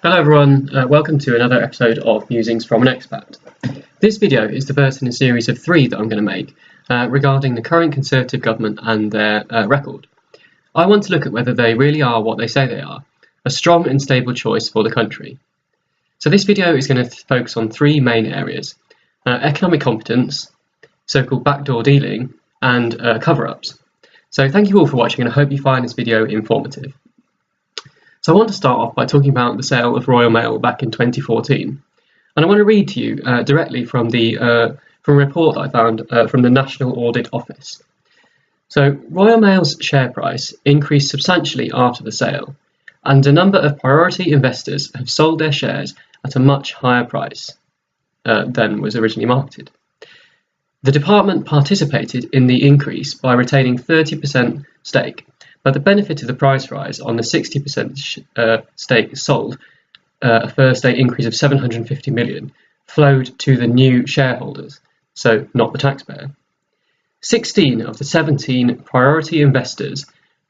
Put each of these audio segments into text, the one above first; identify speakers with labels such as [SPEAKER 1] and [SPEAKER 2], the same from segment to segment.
[SPEAKER 1] Hello everyone, welcome to another episode of Musings from an Expat. This video is the first in a series of 3 that I'm going to make regarding the current Conservative government and their record. I want to look at whether they really are what they say they are, a strong and stable choice for the country. So this video is going to focus on 3 main areas: economic competence, so-called backdoor dealing, and cover-ups. So thank you all for watching, and I hope you find this video informative. So I want to start off by talking about the sale of Royal Mail back in 2014, and I want to read to you directly from a report that I found from the National Audit Office. So Royal Mail's share price increased substantially after the sale, and a number of priority investors have sold their shares at a much higher price than was originally marketed. The department participated in the increase by retaining 30% stake, but the benefit of the price rise on the 60% stake sold, a first date increase of 750 million, flowed to the new shareholders, so not the taxpayer. 16 of the 17 priority investors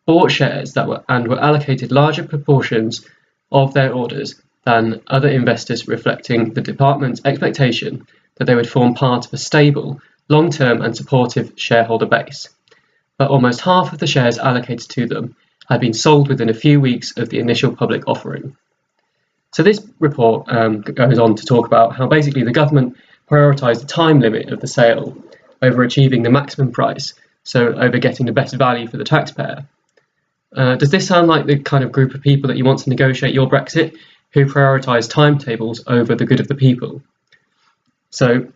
[SPEAKER 1] bought shares that were allocated larger proportions of their orders than other investors, reflecting the department's expectation that they would form part of a stable, long-term and supportive shareholder base. But almost half of the shares allocated to them had been sold within a few weeks of the initial public offering. So this report goes on to talk about how basically the government prioritised the time limit of the sale over achieving the maximum price, so over getting the best value for the taxpayer. Does this sound like the kind of group of people that you want to negotiate your Brexit, who prioritise timetables over the good of the people? So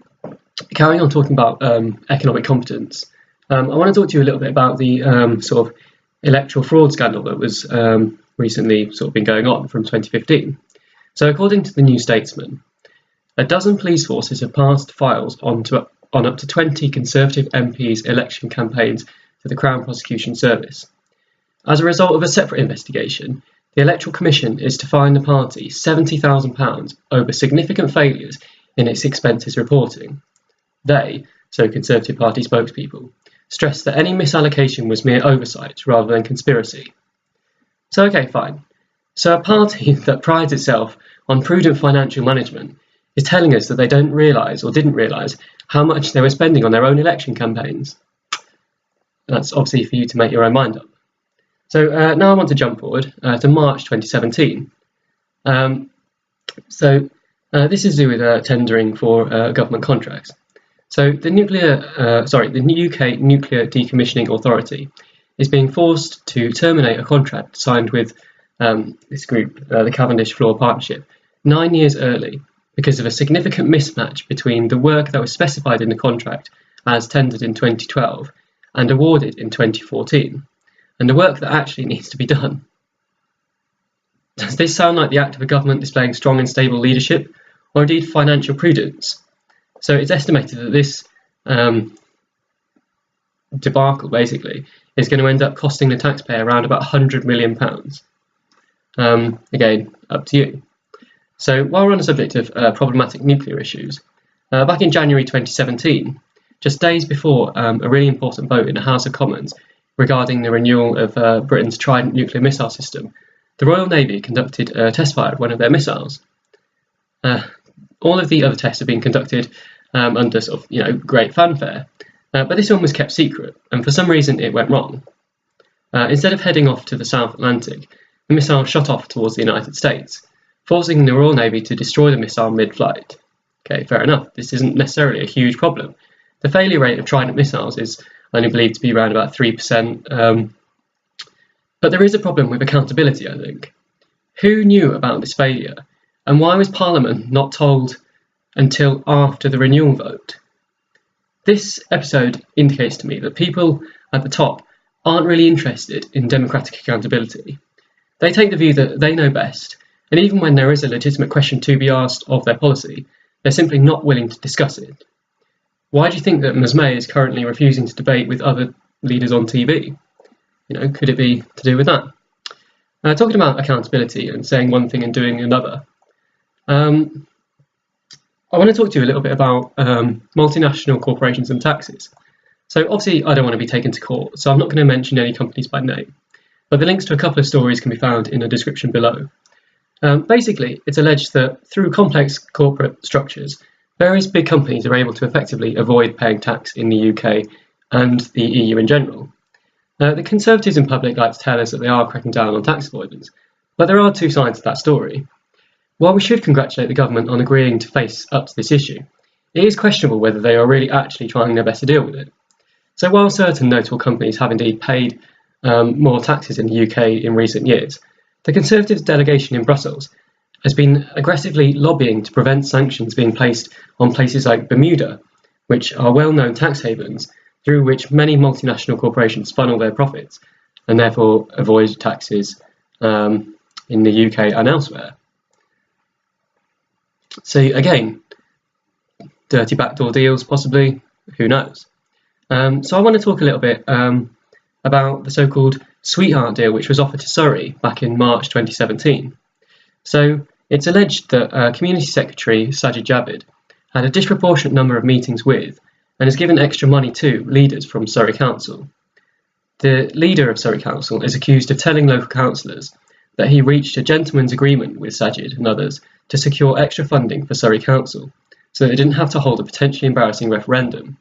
[SPEAKER 1] carrying on talking about economic competence, I want to talk to you a little bit about the sort of electoral fraud scandal that was recently been going on from 2015. So according to the New Statesman, a dozen police forces have passed files on up to 20 Conservative MPs' election campaigns to the Crown Prosecution Service. As a result of a separate investigation, the Electoral Commission is to fine the party £70,000 over significant failures in its expenses reporting. They, so Conservative Party spokespeople, stressed that any misallocation was mere oversight rather than conspiracy. So okay, fine. So a party that prides itself on prudent financial management is telling us that they didn't realise how much they were spending on their own election campaigns. That's obviously for you to make your own mind up. So now I want to jump forward to March 2017. This is to do with tendering for government contracts. So the UK Nuclear Decommissioning Authority is being forced to terminate a contract signed with this group, the Cavendish Floor Partnership, 9 years early because of a significant mismatch between the work that was specified in the contract as tendered in 2012 and awarded in 2014, and the work that actually needs to be done. Does this sound like the act of a government displaying strong and stable leadership, or indeed financial prudence? So it's estimated that this debacle basically is going to end up costing the taxpayer around about £100 million. Again, up to you. So while we're on the subject of problematic nuclear issues, back in January 2017, just days before a really important vote in the House of Commons regarding the renewal of Britain's Trident nuclear missile system, the Royal Navy conducted a test fire of one of their missiles. All of the other tests have been conducted under great fanfare, but this one was kept secret, and for some reason it went wrong. Instead of heading off to the South Atlantic, the missile shot off towards the United States, forcing the Royal Navy to destroy the missile mid-flight. Okay, fair enough, this isn't necessarily a huge problem. The failure rate of Trident missiles is only believed to be around about 3%, but there is a problem with accountability, I think. Who knew about this failure, and why was Parliament not told until after the renewal vote? This episode indicates to me that people at the top aren't really interested in democratic accountability. They take the view that they know best, and even when there is a legitimate question to be asked of their policy, they're simply not willing to discuss it. Why do you think that Ms May is currently refusing to debate with other leaders on TV? Could it be to do with that? Talking about accountability and saying one thing and doing another, I want to talk to you a little bit about multinational corporations and taxes. So obviously I don't want to be taken to court, so I'm not going to mention any companies by name, but the links to a couple of stories can be found in the description below. Basically, it's alleged that through complex corporate structures, various big companies are able to effectively avoid paying tax in the UK and the EU in general. The Conservatives in public like to tell us that they are cracking down on tax avoidance, but there are two sides to that story. While we should congratulate the government on agreeing to face up to this issue, it is questionable whether they are really actually trying their best to deal with it. So while certain notable companies have indeed paid more taxes in the UK in recent years, the Conservative delegation in Brussels has been aggressively lobbying to prevent sanctions being placed on places like Bermuda, which are well-known tax havens through which many multinational corporations funnel their profits and therefore avoid taxes in the UK and elsewhere. So again, dirty backdoor deals possibly, who knows? So I want to talk a little bit about the so-called sweetheart deal which was offered to Surrey back in March 2017. So it's alleged that Community Secretary Sajid Javid had a disproportionate number of meetings with and has given extra money to leaders from Surrey Council. The leader of Surrey Council is accused of telling local councillors that he reached a gentleman's agreement with Sajid and others to secure extra funding for Surrey Council so that they didn't have to hold a potentially embarrassing referendum.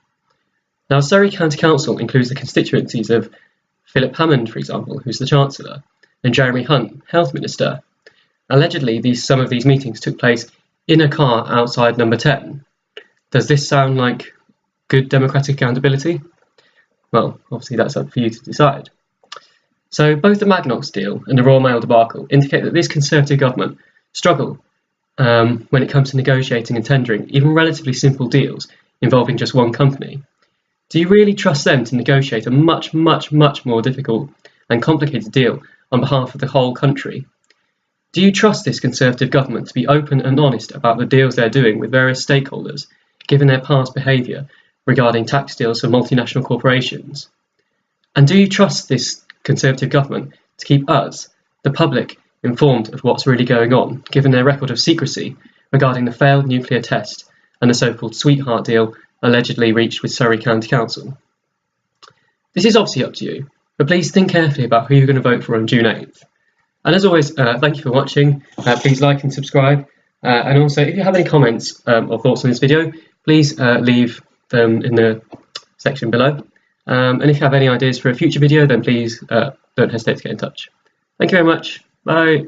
[SPEAKER 1] Now, Surrey County Council includes the constituencies of Philip Hammond, for example, who's the Chancellor, and Jeremy Hunt, Health Minister. Allegedly, some of these meetings took place in a car outside Number 10. Does this sound like good democratic accountability? Well, obviously that's up for you to decide. So both the Magnox deal and the Royal Mail debacle indicate that this Conservative government struggle when it comes to negotiating and tendering even relatively simple deals involving just one company. Do you really trust them to negotiate a much more difficult and complicated deal on behalf of the whole country? Do you trust this Conservative government to be open and honest about the deals they're doing with various stakeholders, given their past behaviour regarding tax deals for multinational corporations? And do you trust this Conservative government to keep us, the public, informed of what's really going on, given their record of secrecy regarding the failed nuclear test and the so-called sweetheart deal allegedly reached with Surrey County Council? This is obviously up to you, but please think carefully about who you're going to vote for on June 8th. And as always, thank you for watching. Please like and subscribe. And also, if you have any comments or thoughts on this video, please leave them in the section below. And if you have any ideas for a future video, then please don't hesitate to get in touch. Thank you very much. Bye.